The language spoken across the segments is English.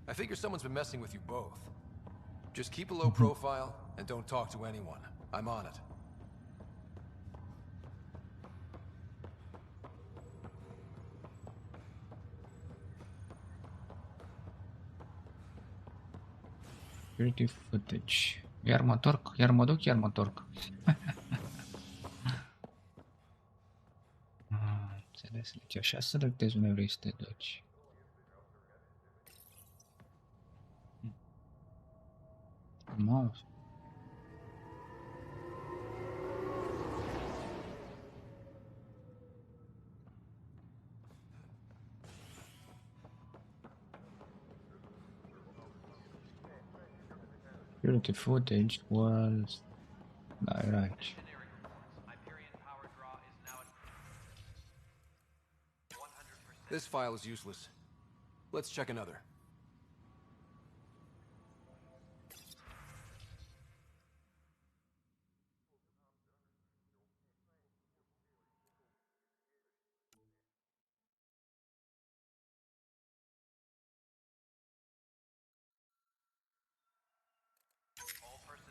I figure someone's been messing with you both. Just keep a low profile and don't talk to anyone. I'm on it. Security footage. Iar mă întorc, iar mă duc, iar mă întorc. Înțeles, deci așa selectezi unde vrei să te duci. Mouse. Security footage was... Da, era aici. This file is useless. Let's check another.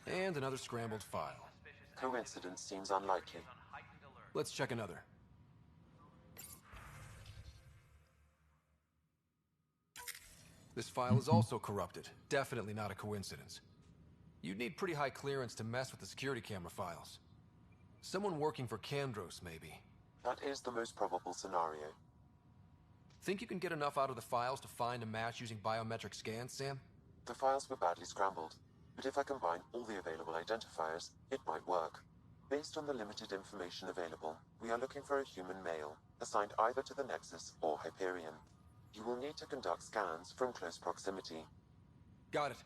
And another scrambled file. Coincidence seems unlikely. Let's check another. This file is also corrupted. Definitely not a coincidence. You'd need pretty high clearance to mess with the security camera files. Someone working for Kandros, maybe. That is the most probable scenario. Think you can get enough out of the files to find a match using biometric scans, Sam? The files were badly scrambled, but if I combine all the available identifiers, it might work. Based on the limited information available, we are looking for a human male, assigned either to the Nexus or Hyperion. You will need to conduct scans from close proximity. Got it.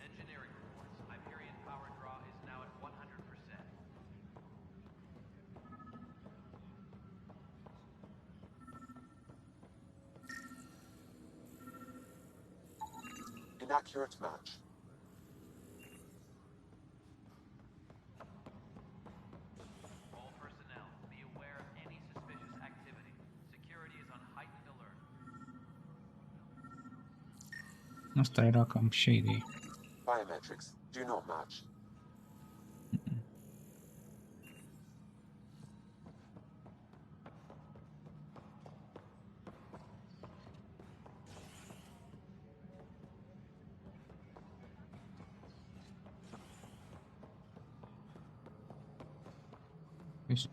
Engineering reports. Hyperion power draw is now at 100%. Inaccurate match. All personnel, be aware of any suspicious activity. Security is on heightened alert. Asta era cam shady. Biometrics do not match.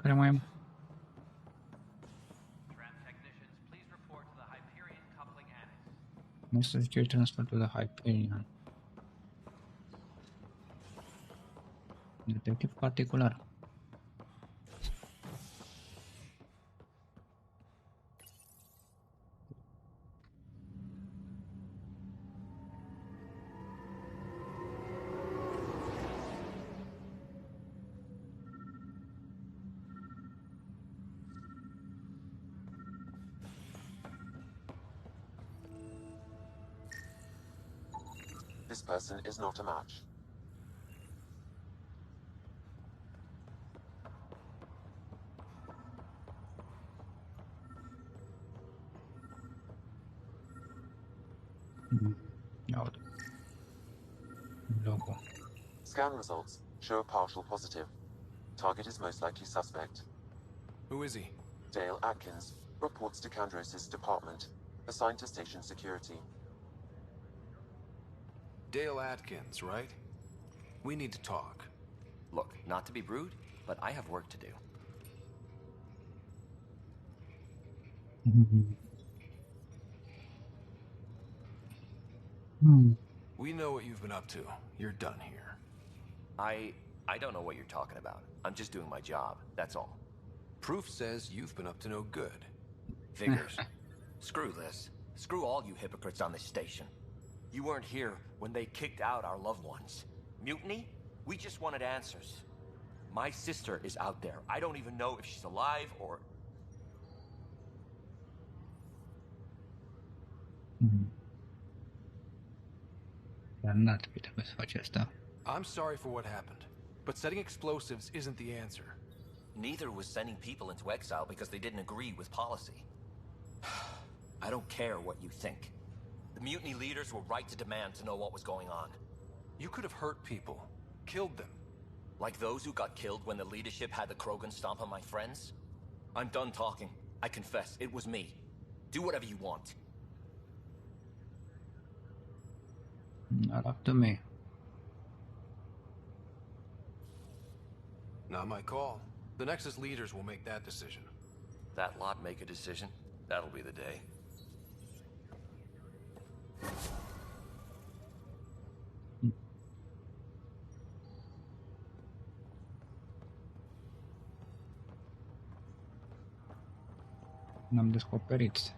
Care mai am? Tram technicians, please report to the Hyperion coupling annex. Necessary security transfer to the Hyperion. Detectiv particular. This person is not a match. Iau. Logo. Scan results show a partial positive. Target is most likely suspect. Who is he? Dale Atkins reports to Kandros' department, assigned to station security. Dale Atkins, right? We need to talk. Look, not to be rude, but I have work to do. We know what you've been up to. You're done here. I don't know what you're talking about. I'm just doing my job, that's all. Proof says you've been up to no good. Figures. Screw this. Screw all you hypocrites on this station. You weren't here when they kicked out our loved ones. Mutiny? We just wanted answers. My sister is out there. I don't even know if she's alive or... N-ar trebui să faci asta. I'm sorry for what happened, but setting explosives isn't the answer. Neither was sending people into exile because they didn't agree with policy. I don't care what you think. The mutiny leaders were right to demand to know what was going on. You could have hurt people, killed them. Like those who got killed when the leadership had the Krogan stomp on my friends? I'm done talking. I confess, it was me. Do whatever you want. Not up to me. Not my call. The Nexus leaders will make that decision. That lot make a decision. That'll be the day. N-am descoperit.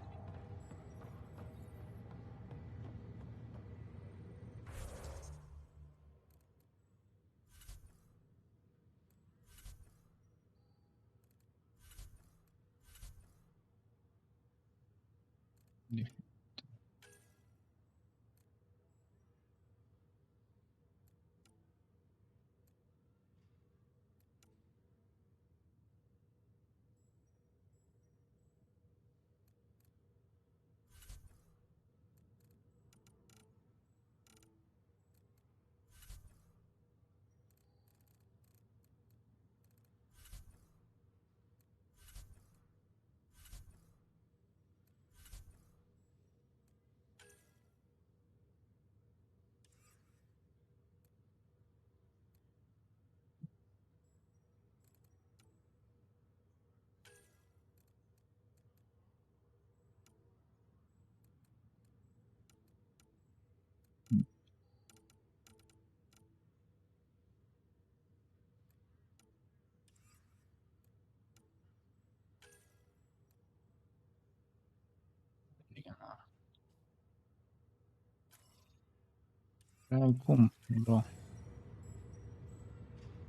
Cum, bro?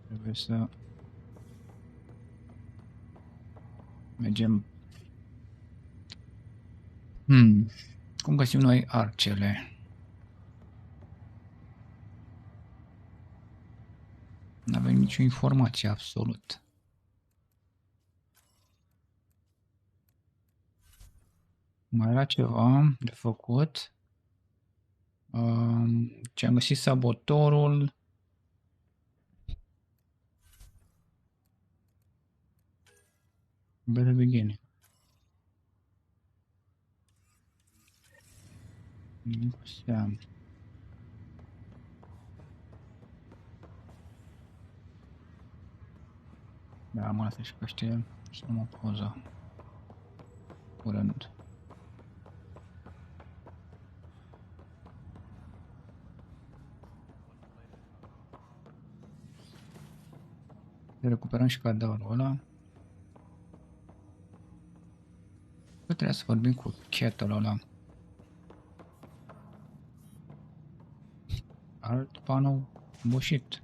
Trebuie să mergem. Cum găsim noi arcele? Nu avem nicio informație absolut. Mai era ceva de făcut. Ce am găsit sabotorul. Better beginning. Da, am lăsat și pe știe să mă poză. Curând. Recuperăm și cadavrul ăla. Că trebuie să vorbim cu chetul ăla. Alt panou bușit.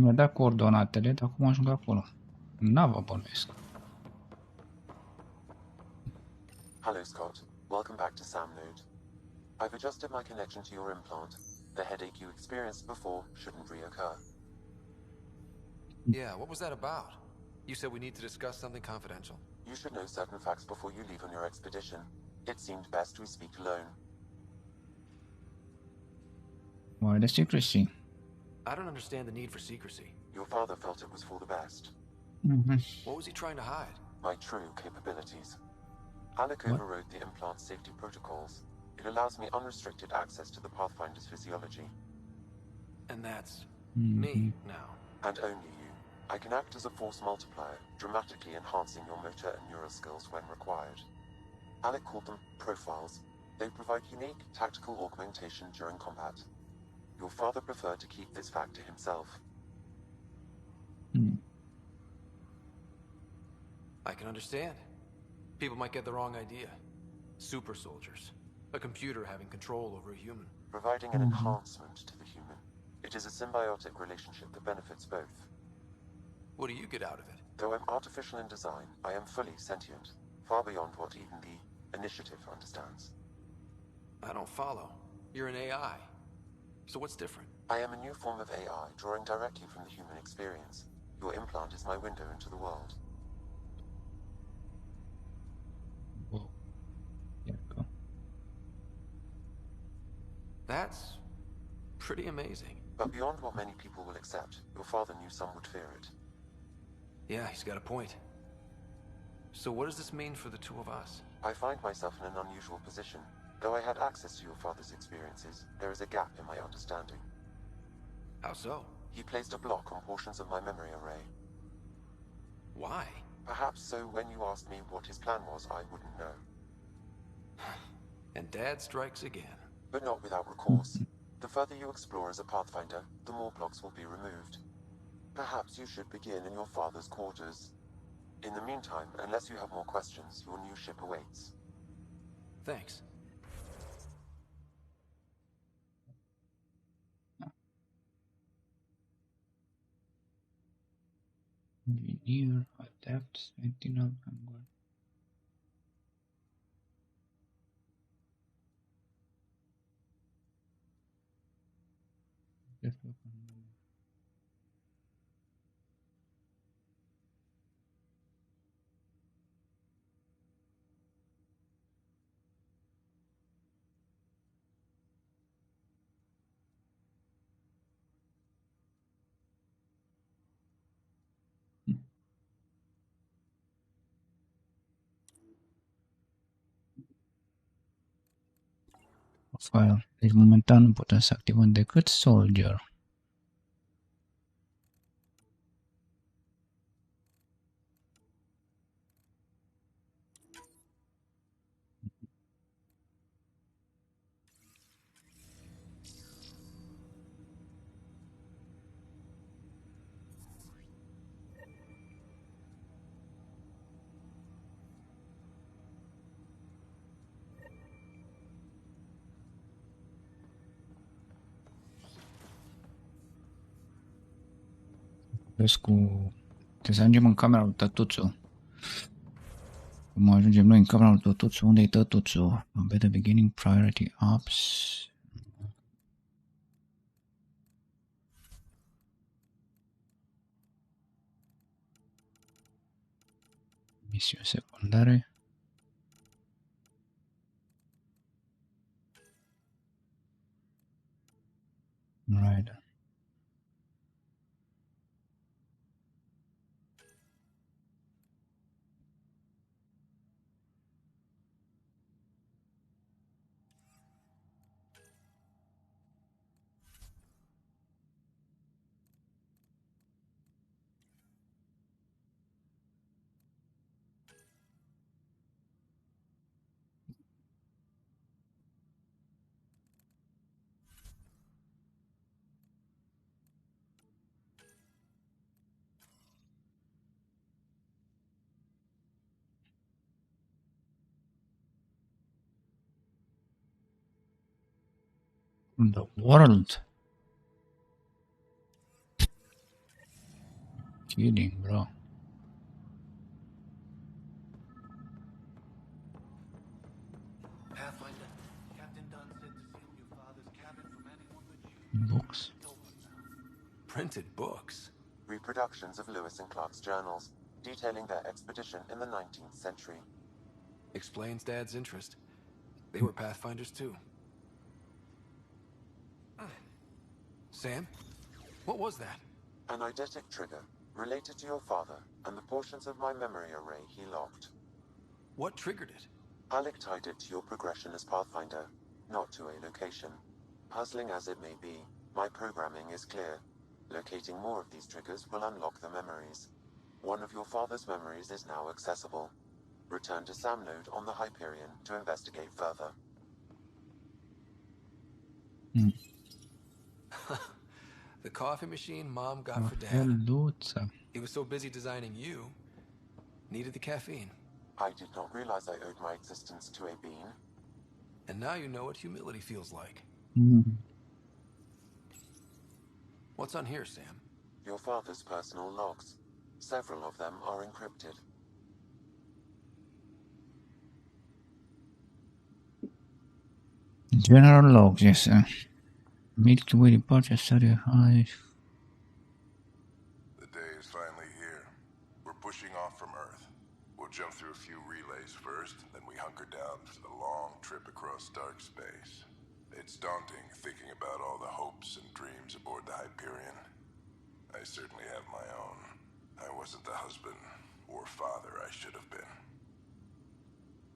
Mi-a dat coordonatele, dar acum ajung acolo. N-vă bănuiesc. Hello, Scott. Welcome back to Sam Node. I've adjusted my connection to your implant. The headache you experienced before shouldn't reoccur. Yeah, what was that about? You said we need to discuss something confidential. You should know certain facts before you leave on your expedition. It seemed best we speak alone. Why the secrecy? I don't understand the need for secrecy. Your father felt it was for the best. What was he trying to hide? My true capabilities. Alec overrode the implant's safety protocols. It allows me unrestricted access to the Pathfinder's physiology. And that's me now. And only you. I can act as a force multiplier, dramatically enhancing your motor and neural skills when required. Alec called them profiles. They provide unique tactical augmentation during combat. Your father preferred to keep this fact to himself. I can understand. People might get the wrong idea. Super soldiers. A computer having control over a human. Providing an enhancement to the human. It is a symbiotic relationship that benefits both. What do you get out of it? Though I'm artificial in design, I am fully sentient, far beyond what even the Initiative understands. I don't follow. You're an AI. So what's different? I am a new form of AI, drawing directly from the human experience. Your implant is my window into the world. Whoa. There we go. That's pretty amazing. But beyond what many people will accept, your father knew some would fear it. Yeah, he's got a point. So what does this mean for the two of us? I find myself in an unusual position. Though I had access to your father's experiences, there is a gap in my understanding. How so? He placed a block on portions of my memory array. Why? Perhaps so when you asked me what his plan was, I wouldn't know. And Dad strikes again. But not without recourse. The further you explore as a Pathfinder, the more blocks will be removed. Perhaps you should begin in your father's quarters. In the meantime, unless you have more questions, your new ship awaits. Thanks. Engineer, adept, sentinel, vanguard. Profile. Deci momentan nu putem să activăm decât Soldier. Vezi cu... Trebuie să ajungem în camera lui Tătuțu. Cum ajungem noi în camera lui Tătuțu? Unde e Tătuțu? At the beginning, priority ups. Misiuni secundare. Right. The world. Kidding, bro. Pathfinder, Captain Dunn said to seal your father's cabin from anyone but you. Books. Printed books? Reproductions of Lewis and Clark's journals, detailing their expedition in the 19th century. Explains Dad's interest. They were Pathfinders too. Sam? What was that? An eidetic trigger, related to your father, and the portions of my memory array he locked. What triggered it? Alec tied it to your progression as Pathfinder, not to a location. Puzzling as it may be, my programming is clear. Locating more of these triggers will unlock the memories. One of your father's memories is now accessible. Return to Sam Node on the Hyperion to investigate further. The coffee machine Mom got for Dad. Helduța. He was so busy designing you, needed the caffeine. I did not realize I owed my existence to a bean. And now you know what humility feels like. What's on here, Sam? Your father's personal logs. Several of them are encrypted. General logs, yes. Milky Way departure study high. The day is finally here. We're pushing off from Earth. We'll jump through a few relays first, then we hunker down for the long trip across dark space. It's daunting thinking about all the hopes and dreams aboard the Hyperion. I certainly have my own. I wasn't the husband or father I should have been.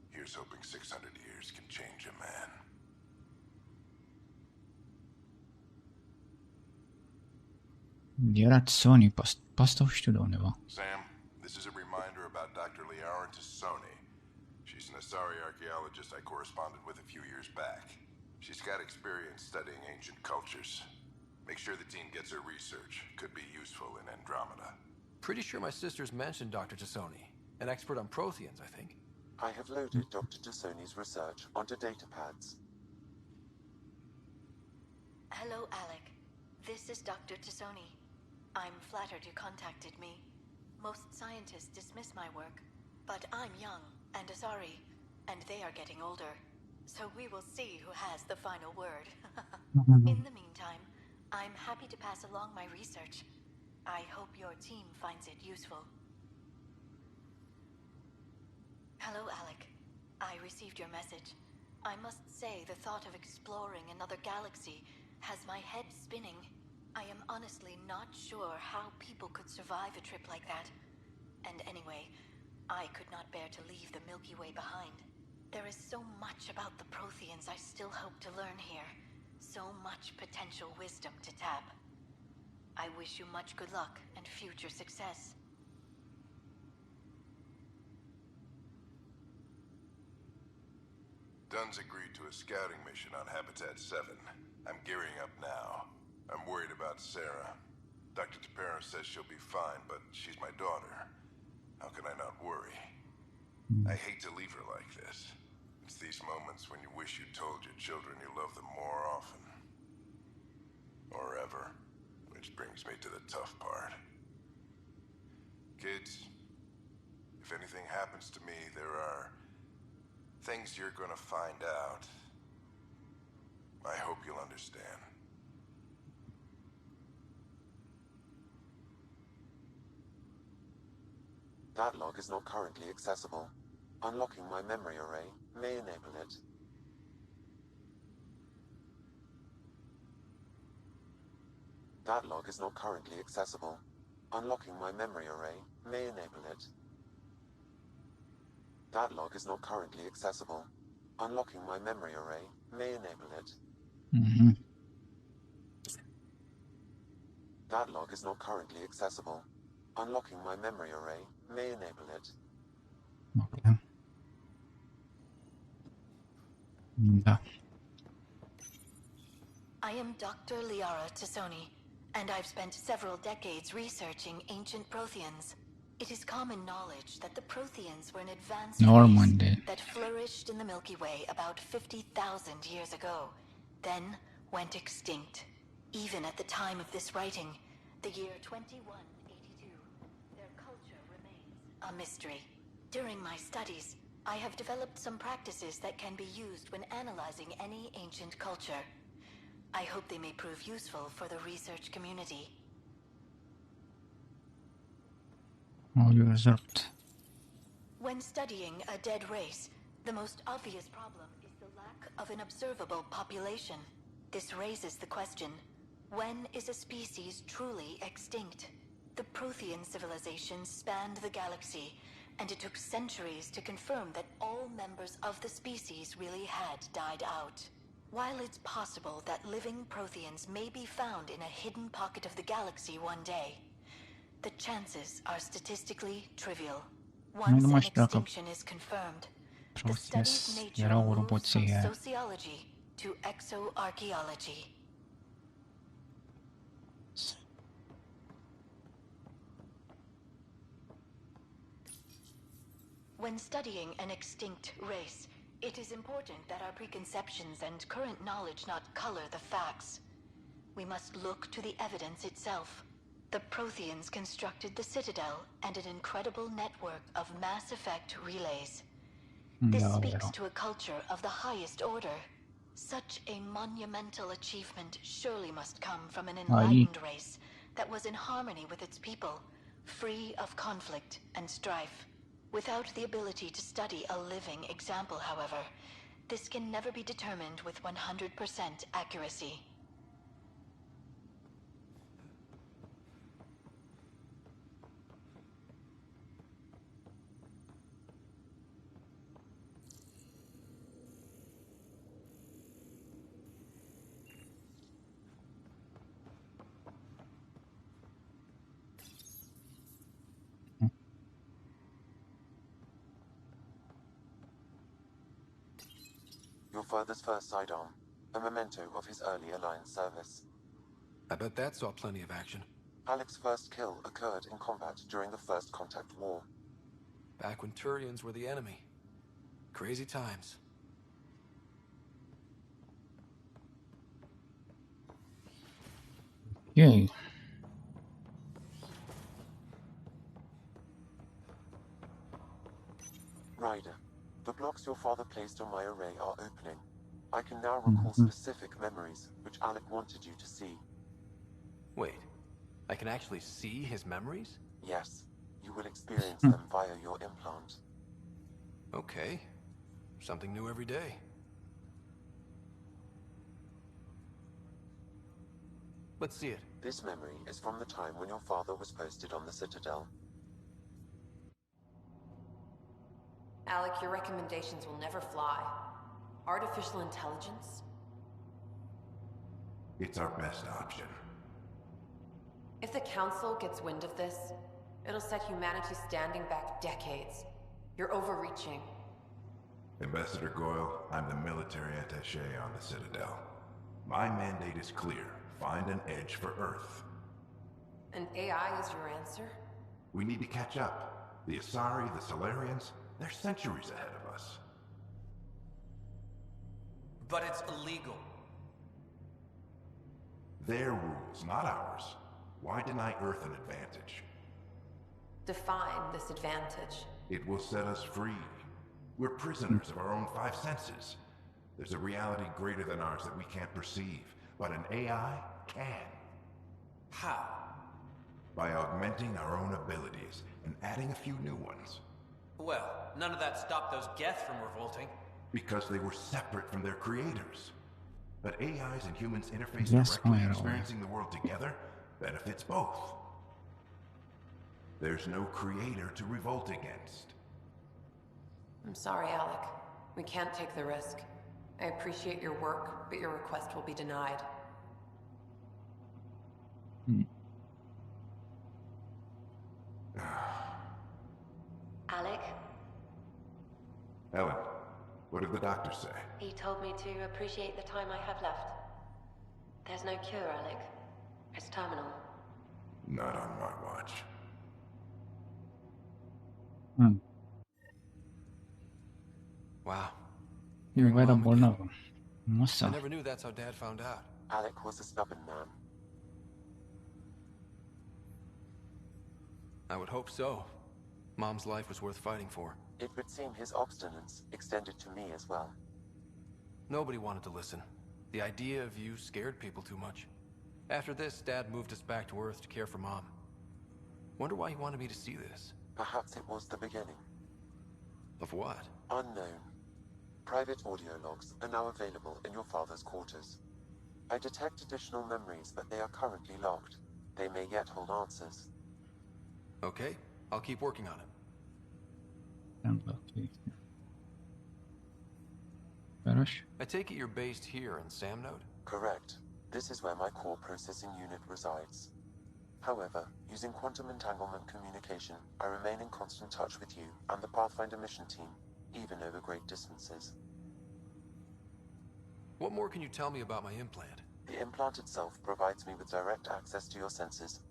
Here's hoping 600 years can change a man. Gerazzoni, pasta uștidoneva. Sam, this is a reminder about Dr. Liara Tassoni. She's an Asari archaeologist I corresponded with a few years back. She's got experience studying ancient cultures. Make sure the team gets her research. Could be useful in Andromeda. Pretty sure my sisters mentioned Dr. Tassoni. An expert on Protheans, I think. I have loaded Dr. Tassoni's research onto datapads. Hello, Alec. This is Dr. Tassoni. I'm flattered you contacted me. Most scientists dismiss my work, but I'm young and Asari, and they are getting older. So we will see who has the final word. In the meantime, I'm happy to pass along my research. I hope your team finds it useful. Hello, Alec. I received your message. I must say the thought of exploring another galaxy has my head spinning. I am honestly not sure how people could survive a trip like that. And anyway, I could not bear to leave the Milky Way behind. There is so much about the Protheans I still hope to learn here. So much potential wisdom to tap. I wish you much good luck and future success. Dunn's agreed to a scouting mission on Habitat 7. I'm gearing up now. I'm worried about Sarah. Dr. Tapero says she'll be fine, but she's my daughter. How can I not worry? I hate to leave her like this. It's these moments when you wish you told your children you love them more often. Or ever. Which brings me to the tough part. Kids, if anything happens to me, there are things you're gonna find out. I hope you'll understand. That log is not currently accessible. Unlocking my memory array may enable it. That log is not currently accessible. Unlocking my memory array may enable it. That log is not currently accessible. Unlocking my memory array may enable it. That log is not currently accessible. Unlocking my memory array may enable it. Okay. Da. I am Dr. Liara Tassoni, and I've spent several decades researching ancient Protheans. It is common knowledge that the Protheans were an advanced Normandy. race that flourished in the Milky Way about 50,000 years ago, then went extinct. Even at the time of this writing, the year 2182, their culture remains a mystery. During my studies, I have developed some practices that can be used when analyzing any ancient culture. I hope they may prove useful for the research community. Audio result. When studying a dead race, the most obvious problem is the lack of an observable population. This raises the question, when is a species truly extinct? The Prothean civilization spanned the galaxy, and it took centuries to confirm that all members of the species really had died out. While it's possible that living Protheans may be found in a hidden pocket of the galaxy one day, the chances are statistically trivial. Once an extinction is confirmed, the study's nature moves from sociology to exoarchaeology. When studying an extinct race, it is important that our preconceptions and current knowledge not color the facts. we must look to the evidence itself. The Protheans constructed the Citadel and an incredible network of mass effect relays. This speaks to a culture of the highest order. Such a monumental achievement surely must come from an enlightened race that was in harmony with its people, free of conflict and strife. Without the ability to study a living example, however, this can never be determined with 100% accuracy. Your father's first sidearm, a memento of his early Alliance service. I bet that saw plenty of action. Alec's first kill occurred in combat during the First Contact War. Back when Turians were the enemy. Crazy times. Yay. Ryder, the blocks your father placed on my array are opening. I can now recall specific memories which Alec wanted you to see. Wait, I can actually see his memories? Yes, you will experience them via your implant. Okay. Something new every day. Let's see it. This memory is from the time when your father was posted on the Citadel. Alec, your recommendations will never fly. Artificial intelligence? It's our best option. If the Council gets wind of this, it'll set humanity standing back decades. You're overreaching. Ambassador Goyle, I'm the military attaché on the Citadel. My mandate is clear. Find an edge for Earth. And AI is your answer? We need to catch up. The Asari, the Solarians, they're centuries ahead of us. But it's illegal. Their rules, not ours. Why deny Earth an advantage? Define this advantage. It will set us free. We're prisoners of our own five senses. There's a reality greater than ours that we can't perceive, but an AI can. How? By augmenting our own abilities and adding a few new ones. Well, none of that stopped those Geth from revolting. Because they were separate from their creators. But AIs and humans interface Yes, directly, well. experiencing the world together benefits both. There's no creator to revolt against. I'm sorry, Alec. We can't take the risk. I appreciate your work, but your request will be denied. Alec, Ellen, what did the doctor say? he told me to appreciate the time I have left. There's no cure, Alec. It's terminal. Not on my watch. Wow. 이거 왜다 Mom 몰라? again. 못 I 사. never knew that's how Dad found out. Alec was a stubborn man. I would hope so. Mom's life was worth fighting for. It would seem his obstinance extended to me as well. Nobody wanted to listen. The idea of you scared people too much. After this, Dad moved us back to Earth to care for Mom. Wonder why he wanted me to see this. Perhaps it was the beginning. Of what? Unknown. Private audio logs are now available in your father's quarters. I detect additional memories, but they are currently locked. They may yet hold answers. Okay, I'll keep working on it. Хорош. I take it you're based here in Samnode? Correct. This is where my core processing unit resides. However, using quantum entanglement communication, I remain in constant touch with you and the Pathfinder mission team, even over great distances. What more can you tell me about my implant? The implant itself provides me with direct access to your senses.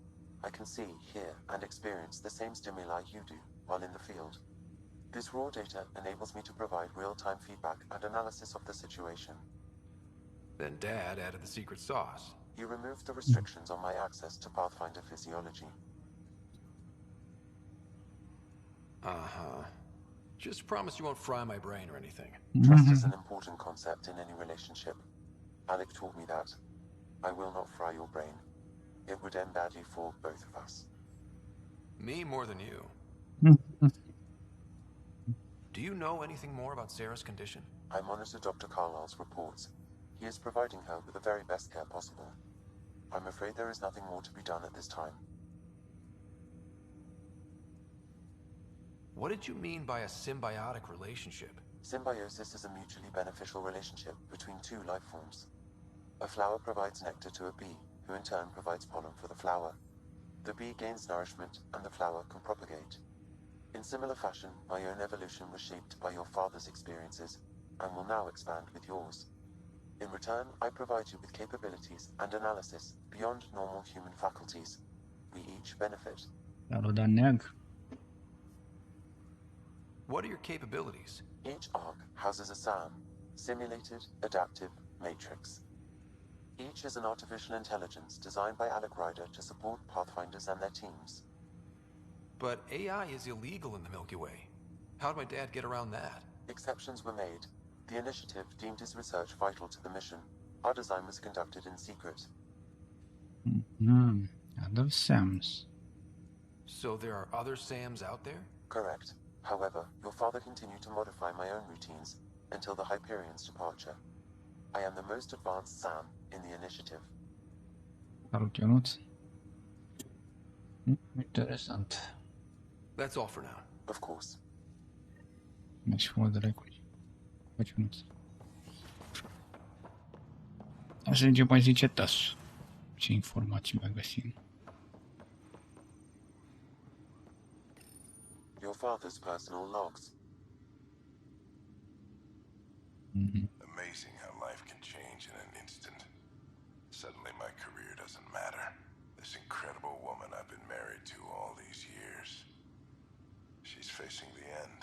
I can see, hear, and experience the same stimuli you do while in the field. This raw data enables me to provide real-time feedback and analysis of the situation. Then Dad added the secret sauce. He removed the restrictions on my access to Pathfinder physiology. Uh-huh. Just promise you won't fry my brain or anything. Trust is an important concept in any relationship. Alec taught me that. I will not fry your brain. It would end badly for both of us. Me more than you. Do you know anything more about Sarah's condition? I monitor Dr. Carlisle's reports. He is providing her with the very best care possible. I'm afraid there is nothing more to be done at this time. What did you mean by a symbiotic relationship? Symbiosis is a mutually beneficial relationship between two life forms. A flower provides nectar to a bee, who in turn provides pollen for the flower. The bee gains nourishment, and the flower can propagate. In similar fashion, my own evolution was shaped by your father's experiences, and will now expand with yours. In return, I provide you with capabilities and analysis beyond normal human faculties. We each benefit. What are your capabilities? Each arc houses a SAM, Simulated Adaptive Matrix. Each is an artificial intelligence designed by Alec Ryder to support Pathfinders and their teams. But AI is illegal in the Milky Way. How'd my dad get around that? Exceptions were made. The initiative deemed his research vital to the mission. Our design was conducted in secret. Other Sams. So there are other Sams out there? Correct. However, your father continued to modify my own routines until the Hyperion's departure. I am the most advanced SAM in the initiative. Interesant. That's all for now. Of course. Deci for the record. Așa ce mai zice Tasu. Ce informații mai găsim. Your father's personal logs. Amazing how life can change in an instant. Suddenly my career doesn't matter. This incredible woman I've been married to all these years. She's facing the end.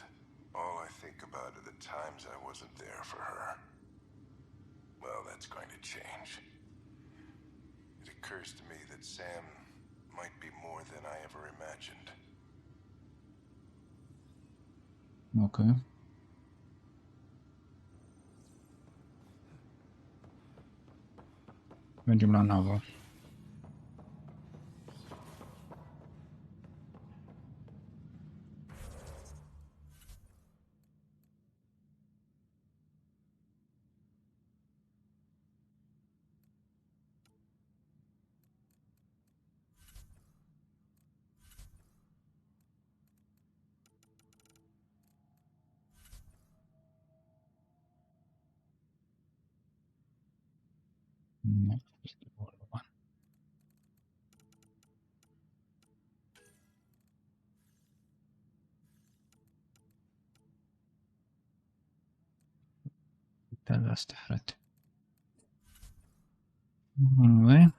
All I think about are the times I wasn't there for her. Well, that's going to change. It occurs to me that Sam might be more than I ever imagined. Okay. Mergem la navă. Nu, este vorba. Uite-l astea, frate. Anyway.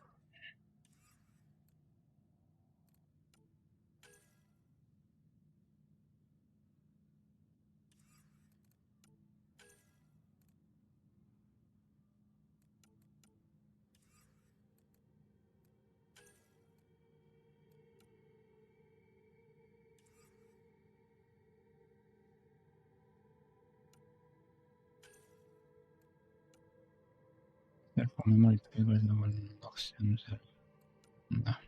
Perform memory triggers double box sensor. Da.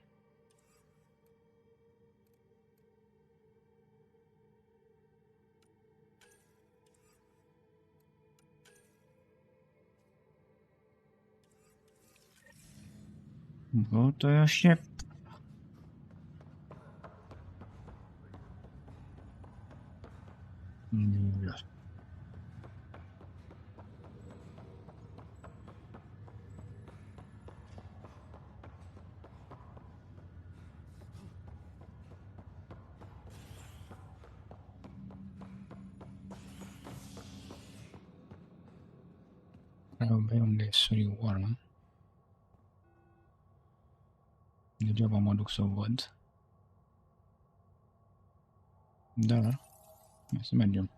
Bo to ja się... Nie. Trebuie unde suri oară. Degeaba mă duc să o văd. Dar, hai să mergem.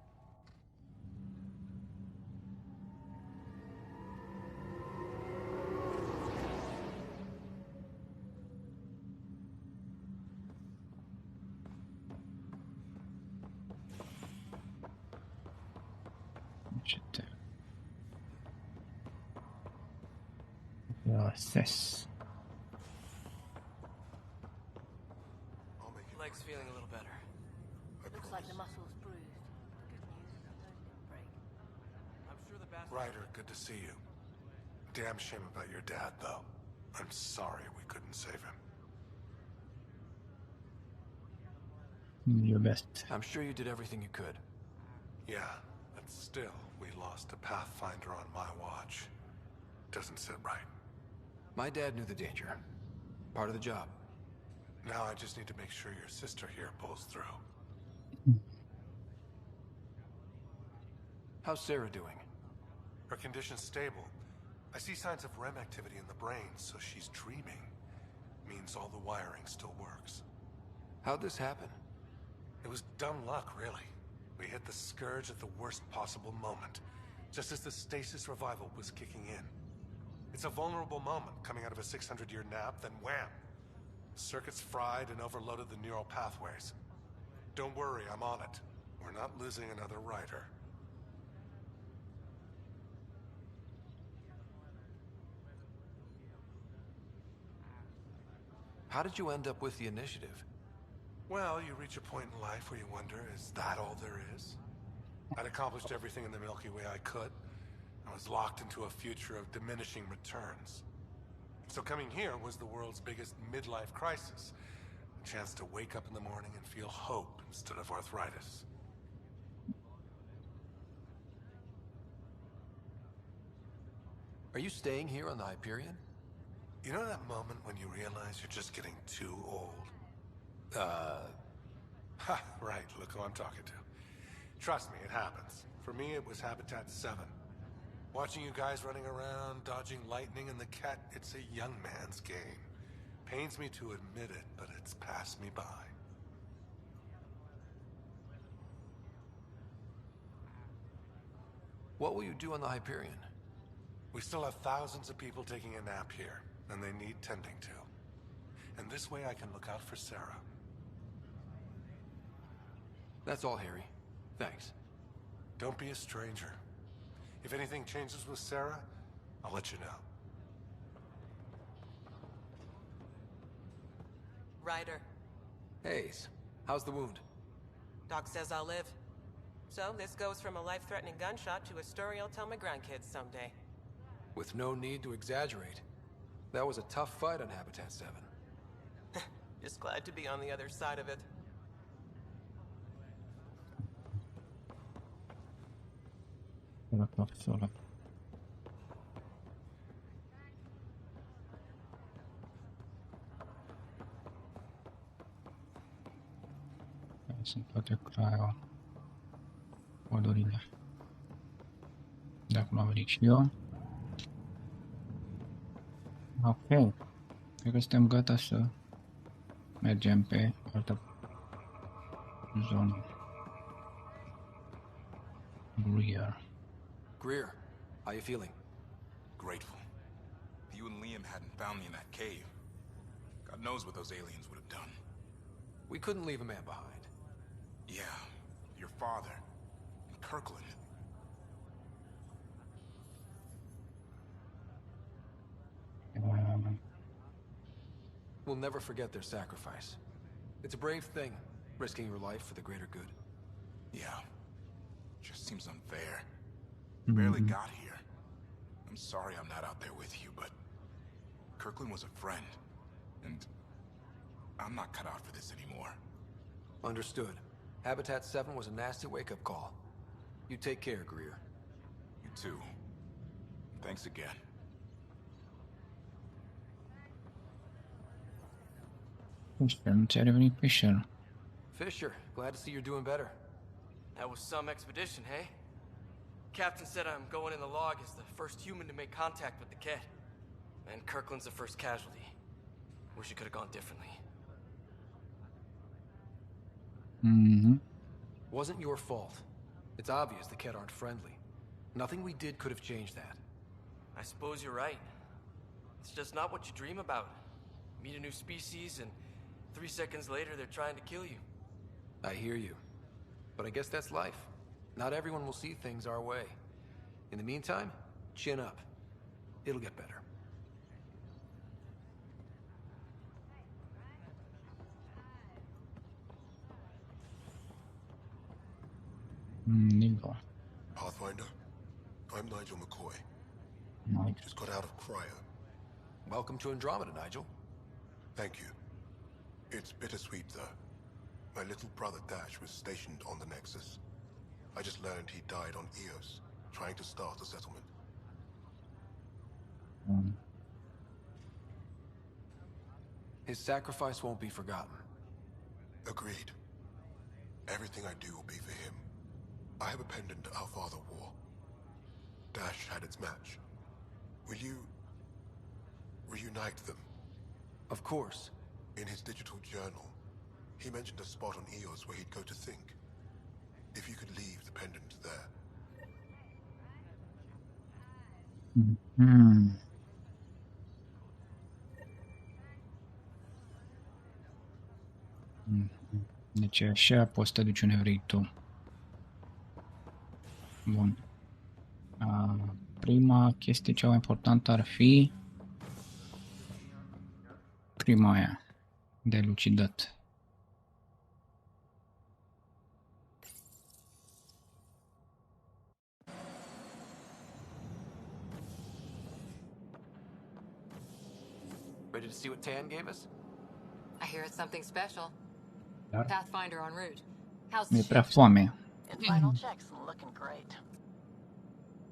Assess. Leg's feeling a little better. Looks like the muscle's bruised. Good news, no break. I'm sure the bastard... Ryder, good to see you. Damn shame about your dad, though. I'm sorry we couldn't save him. Your best. I'm sure you did everything you could. Yeah, but still, we lost a Pathfinder on my watch. Doesn't sit right. My dad knew the danger. Part of the job. Now I just need to make sure your sister here pulls through. How's Sarah doing? Her condition's stable. I see signs of REM activity in the brain, so she's dreaming. Means all the wiring still works. How'd this happen? It was dumb luck, really. We hit the scourge at the worst possible moment, just as the stasis revival was kicking in. It's a vulnerable moment coming out of a 600-year nap, then wham! Circuits fried and overloaded the neural pathways. Don't worry, I'm on it. We're not losing another Ryder. How did you end up with the initiative? Well, you reach a point in life where you wonder, is that all there is? I'd accomplished everything in the Milky Way I could. I was locked into a future of diminishing returns. So coming here was the world's biggest midlife crisis. A chance to wake up in the morning and feel hope instead of arthritis. Are you staying here on the Hyperion? You know that moment when you realize you're just getting too old? Ha, right, look who I'm talking to. Trust me, it happens. For me, it was Habitat 7. Watching you guys running around, dodging lightning and the cat, it's a young man's game. Pains me to admit it, but it's passed me by. What will you do on the Hyperion? We still have thousands of people taking a nap here, and they need tending to. And this way I can look out for Sarah. That's all, Harry. Thanks. Don't be a stranger. If anything changes with Sarah, I'll let you know. Ryder. Hayes, how's the wound? Doc says I'll live. So this goes from a life-threatening gunshot to a story I'll tell my grandkids someday. With no need to exaggerate. That was a tough fight on Habitat 7. Just glad to be on the other side of it. Solo. Sunt toate craiul pădurile. De acum am venit și eu. Ok. Cred că suntem gata să mergem pe altă zonă. Greer, how you feeling? Grateful. If you and Liam hadn't found me in that cave, God knows what those aliens would have done. We couldn't leave a man behind. Yeah, your father, and Kirkland. We'll never forget their sacrifice. It's a brave thing, risking your life for the greater good. Yeah. Just seems unfair. Barely got here. I'm sorry I'm not out there with you, but Kirkland was a friend, and I'm not cut out for this anymore. Understood. Habitat 7 was a nasty wake-up call. You take care, Greer. You too. Thanks again. Nu ți-a revenit Fisher. Fisher, glad to see you're doing better. That was some expedition, hey? Captain said I'm going in the log as the first human to make contact with the kid. And Kirkland's the first casualty. Wish it could have gone differently. Wasn't your fault. It's obvious the Kett aren't friendly. Nothing we did could have changed that. I suppose you're right. It's just not what you dream about. Meet a new species and 3 seconds later they're trying to kill you. I hear you. But I guess that's life. Not everyone will see things our way. In the meantime, chin up. It'll get better. Nigel. Pathfinder, I'm Nigel McCoy. Nigel. Just got out of cryo. Welcome to Andromeda, Nigel. Thank you. It's bittersweet, though. My little brother Dash was stationed on the Nexus. I just learned he died on Eos, trying to start a settlement. His sacrifice won't be forgotten. Agreed. Everything I do will be for him. I have a pendant our father wore. Dash had its match. Will you reunite them? Of course. In his digital journal, he mentioned a spot on Eos where he'd go to think. If you could leave the pendant there. Deci așa poți să te duci unde vrei tu. Bun. Prima chestie cea mai importantă ar fi prima aia de lucidat. Ready to see what Tan gave us? I hear it's something special. Dar Pathfinder en route. How's mi-e the prea ship? foame. And final checks and looking great.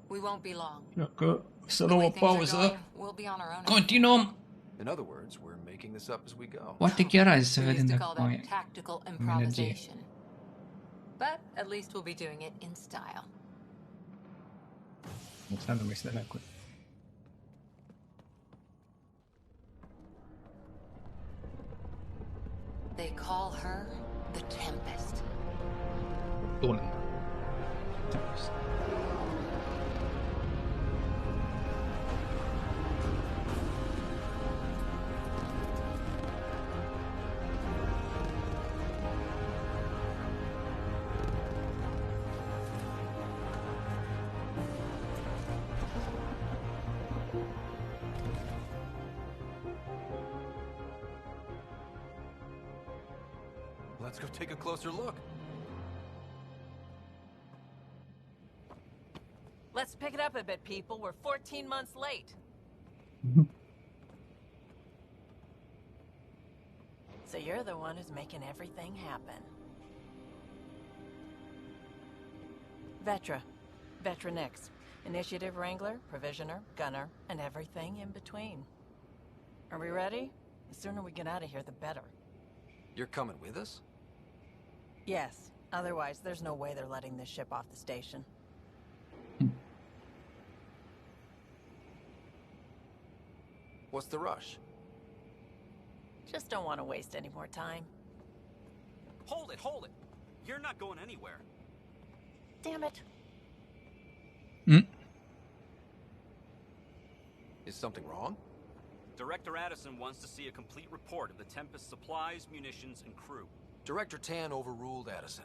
We won't be long. Dacă să The luăm way o things are pauză, going, we'll be on our own. continuăm. In other words, we're making this up as we go. Poate chiar azi să We vedem used to dacă call mai that tactical am energie. improvisation. But at least we'll be doing it in style. Asta nu este de acord. They call her the Tempest. Bun. Let's go take a closer look. Let's pick it up a bit, people. We're 14 months late. So you're the one who's making everything happen. Vetra next. Initiative Wrangler, Provisioner, Gunner, and everything in between. Are we ready? The sooner we get out of here, the better. You're coming with us? Yes. Otherwise, there's no way they're letting this ship off the station. What's the rush? Just don't want to waste any more time. Hold it, hold it. You're not going anywhere. Damn it. Is something wrong? Director Addison wants to see a complete report of the Tempest's supplies, munitions, and crew. Director Tan overruled Addison.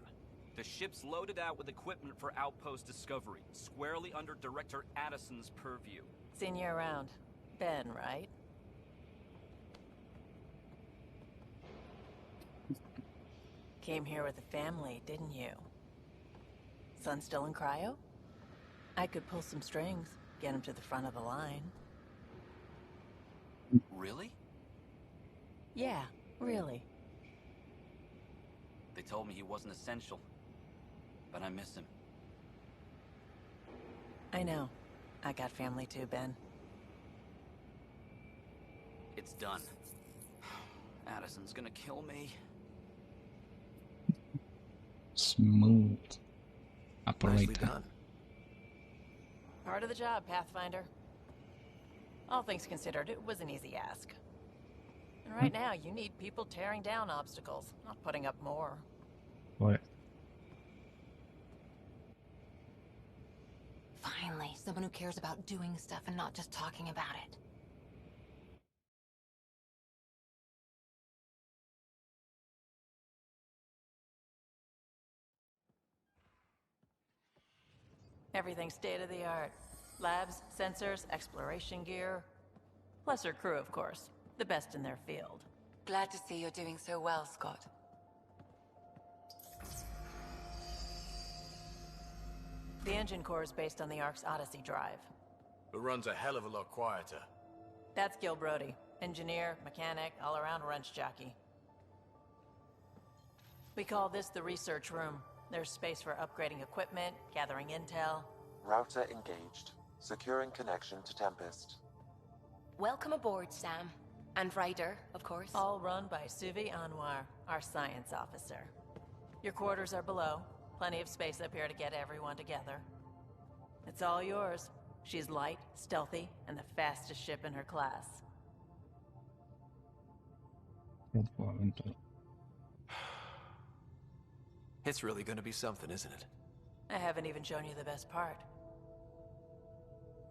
The ship's loaded out with equipment for outpost discovery, squarely under Director Addison's purview. Seen you around. Ben, right? Came here with a family, didn't you? Son still in cryo? I could pull some strings, get him to the front of the line. Really? Yeah, really. They told me he wasn't essential, but I miss him. I know. I got family too, Ben. It's done. Addison's gonna kill me. Smooth Nicely operator. done. Part of the job, Pathfinder. All things considered, it was an easy ask. And right now, you need people tearing down obstacles, not putting up more. What? Finally, someone who cares about doing stuff and not just talking about it. Everything's state-of-the-art. Labs, sensors, exploration gear. Plus her crew, of course. The best in their field. Glad to see you're doing so well, Scott. The engine core is based on the Ark's Odyssey drive. It runs a hell of a lot quieter. That's Gil Brody. Engineer, mechanic, all-around wrench jockey. We call this the research room. There's space for upgrading equipment, gathering intel. Router engaged. Securing connection to Tempest. Welcome aboard, Sam. And Ryder, of course. All run by Suvi Anwar, our science officer. Your quarters are below. Plenty of space up here to get everyone together. It's all yours. She's light, stealthy, and the fastest ship in her class. It's really gonna be something, isn't it? I haven't even shown you the best part.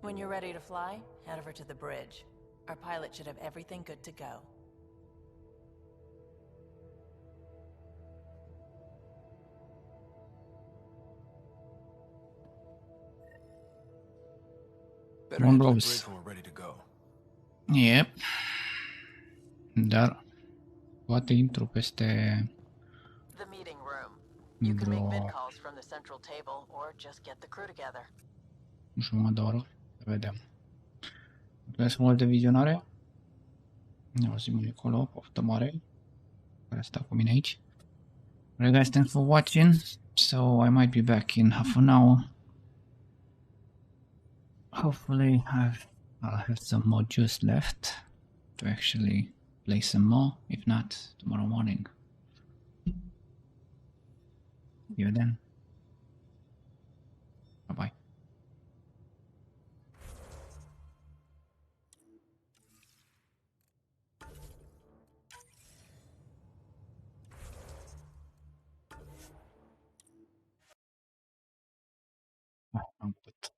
When you're ready to fly, head over to the bridge. Our pilot should have everything good to go. Better head to the bridge when we're ready to go. Yep. Dar poate intru peste The meeting room. You can make vid calls from the central table or just get the crew together. jumătate de oră. Să vedem. Mulțumesc mult de vizionare. Ne auzim acolo, poftă mare. Care stă cu mine aici. Alright guys, thanks for watching. So I might be back in half an hour. Hopefully I'll have some more juice left to actually play some more. If not, tomorrow morning. See you then. Bye bye. Am putut.